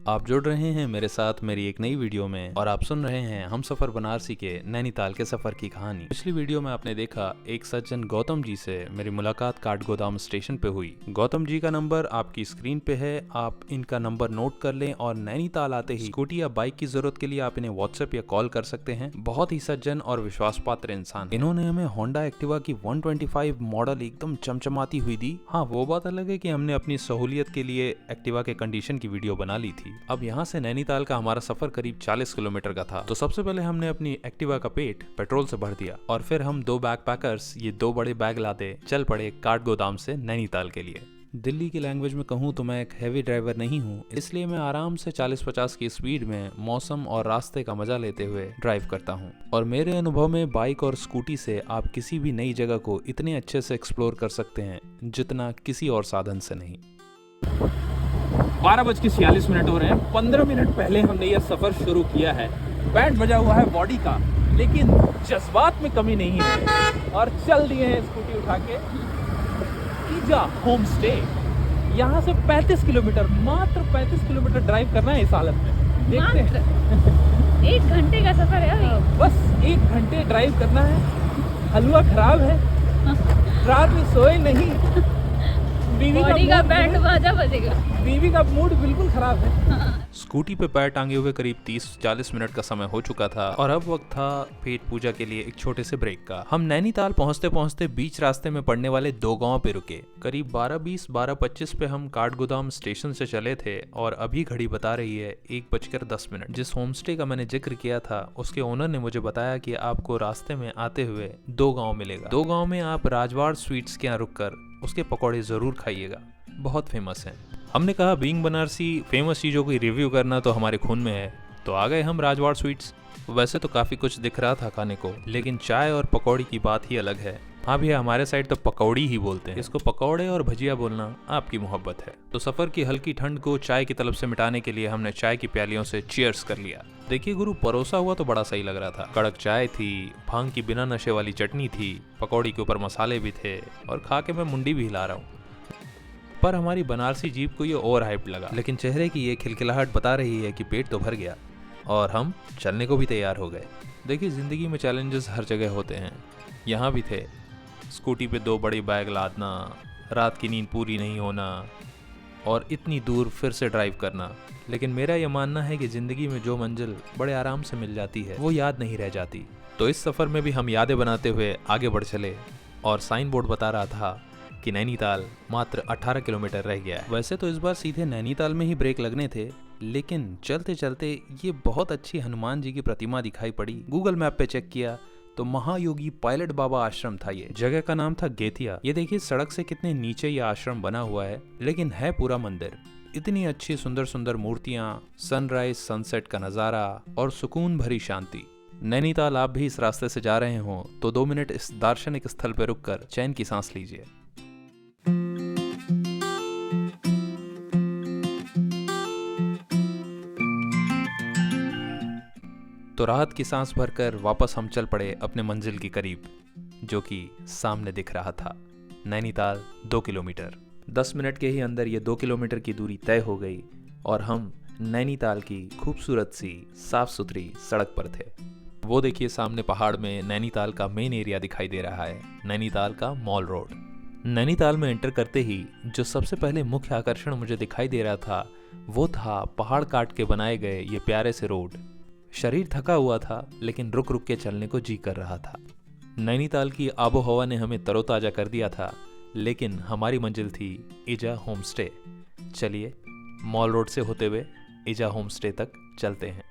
आप जुड़ रहे हैं मेरे साथ मेरी एक नई वीडियो में और आप सुन रहे हैं हम सफर बनारसी के नैनीताल के सफर की कहानी। पिछली वीडियो में आपने देखा एक सज्जन गौतम जी से मेरी मुलाकात काठगोदाम स्टेशन पे हुई। गौतम जी का नंबर आपकी स्क्रीन पे है, आप इनका नंबर नोट कर लें और नैनीताल आते ही स्कूटी या बाइक की जरूरत के लिए आप इन्हें व्हाट्सएप या कॉल कर सकते हैं। बहुत ही सज्जन और विश्वास पात्र इंसान। इन्होंने हमें होंडा एक्टिवा की 125 मॉडल एकदम चमचमाती हुई दी। हाँ, वो बात अलग है कि हमने अपनी सहूलियत के लिए एक्टिवा के कंडीशन की वीडियो बना ली थी। अब यहाँ से नैनीताल का हमारा सफर करीब 40 किलोमीटर का था। तो सबसे पहले हमने अपनी एक्टिवा का पेट पेट्रोल से भर दिया और फिर हम दो बैकपैकर्स ये दो बड़े बैग लाते चल पड़े काठगोदाम से नैनीताल के लिए। दिल्ली की लैंग्वेज में कहूँ तो मैं एक हैवी ड्राइवर नहीं हूँ, इसलिए मैं आराम से 40-50 की स्पीड में मौसम और रास्ते का मजा लेते हुए ड्राइव करता हूँ। और मेरे अनुभव में बाइक और स्कूटी से आप किसी भी नई जगह को इतने अच्छे से एक्सप्लोर कर सकते हैं जितना किसी और साधन से नहीं। 12:46 हो रहे हैं। 15 मिनट पहले हमने यह सफर शुरू किया है। बैंड बजा हुआ है बॉडी का, लेकिन जज्बात में कमी नहीं है और चल दिए हैं स्कूटी उठा के ईजा होम स्टे। यहाँ से 35 किलोमीटर, मात्र 35 किलोमीटर ड्राइव करना है इस हालत में। देखते हैं 1 घंटे का सफर है अभी। बस 1 घंटे ड्राइव करना है। हलवा खराब है, रात में सोए नहीं, बॉडी का बैंड बाजा बजेगा। बीवी का मूड बिल्कुल खराब है। स्कूटी पे पैर टांगे हुए करीब 30-40 मिनट का समय हो चुका था और अब वक्त था पेट पूजा के लिए एक छोटे से ब्रेक का। हम नैनीताल पहुंचते पहुंचते बीच रास्ते में पड़ने वाले दो गांव पे रुके। करीब 12:20-12:25 पे हम काठगोदाम स्टेशन से चले थे और अभी घड़ी बता रही है 1:10। जिस होम स्टे का मैंने जिक्र किया था उसके ओनर ने मुझे बताया कि आपको रास्ते में आते हुए दो गाँव मिलेगा। दो गाँव में आप राजवाड़ स्वीट्स के यहाँ रुक कर उसके पकौड़े जरूर खाइएगा, बहुत फेमस हैं। हमने कहा बीइंग बनारसी फेमस चीज़ों की रिव्यू करना तो हमारे खून में है, तो आ गए हम राजवाड़ स्वीट्स। वैसे तो काफ़ी कुछ दिख रहा था खाने को, लेकिन चाय और पकौड़ी की बात ही अलग है। हाँ भैया, हमारे साइड तो पकौड़ी ही बोलते हैं, इसको पकौड़े और भजिया बोलना आपकी मोहब्बत है। तो सफ़र की हल्की ठंड को चाय की तलब से मिटाने के लिए हमने चाय की प्यालियों से चीयर्स कर लिया। देखिए गुरु, परोसा हुआ तो बड़ा सही लग रहा था। कड़क चाय थी, भांग की बिना नशे वाली चटनी थी, पकौड़ी के ऊपर मसाले भी थे और खा के मैं मुंडी भी हिला रहा हूँ। पर हमारी बनारसी जीप को ये ओवर हाइप लगा, लेकिन चेहरे की ये खिलखिलाहट बता रही है कि पेट तो भर गया और हम चलने को भी तैयार हो गए। देखिए, ज़िंदगी में चैलेंजेस हर जगह होते हैं, यहाँ भी थे। स्कूटी पे दो बड़ी बैग लादना, रात की नींद पूरी नहीं होना और इतनी दूर फिर से ड्राइव करना। लेकिन मेरा ये मानना है कि ज़िंदगी में जो मंजिल बड़े आराम से मिल जाती है वो याद नहीं रह जाती। तो इस सफ़र में भी हम यादें बनाते हुए आगे बढ़ चले और साइन बोर्ड बता रहा था कि नैनीताल मात्र 18 किलोमीटर रह गया है। वैसे तो इस बार सीधे नैनीताल में ही ब्रेक लगने थे, लेकिन चलते चलते ये बहुत अच्छी हनुमान जी की प्रतिमा दिखाई पड़ी। गूगल मैप पे चेक किया तो महायोगी पायलट बाबा आश्रम था। ये जगह का नाम था गेतिया। ये देखिए सड़क से कितने नीचे ये आश्रम बना हुआ है, लेकिन है पूरा मंदिर। इतनी अच्छी सुंदर सुंदर मूर्तियाँ, सनराइज सनसेट का नज़ारा और सुकून भरी शांति। नैनीताल आप भी इस रास्ते से जा रहे हो तो 2 मिनट इस दार्शनिक स्थल पर रुककर चैन की सांस लीजिए। तो राहत की सांस भरकर वापस हम चल पड़े अपने मंजिल के करीब, जो कि सामने दिख रहा था। नैनीताल 2 किलोमीटर। 10 मिनट के ही अंदर ये 2 किलोमीटर की दूरी तय हो गई और हम नैनीताल की खूबसूरत सी साफ सुथरी सड़क पर थे। वो देखिए सामने पहाड़ में नैनीताल का मेन एरिया दिखाई दे रहा है, नैनीताल का मॉल रोड। नैनीताल में एंटर करते ही जो सबसे पहले मुख्य आकर्षण मुझे दिखाई दे रहा था वो था पहाड़ काट के बनाए गए ये प्यारे से रोड। शरीर थका हुआ था, लेकिन रुक रुक के चलने को जी कर रहा था। नैनीताल की आबो हवा ने हमें तरोताजा कर दिया था, लेकिन हमारी मंजिल थी ईजा होम स्टे। चलिए मॉल रोड से होते हुए ईजा होम स्टे तक चलते हैं।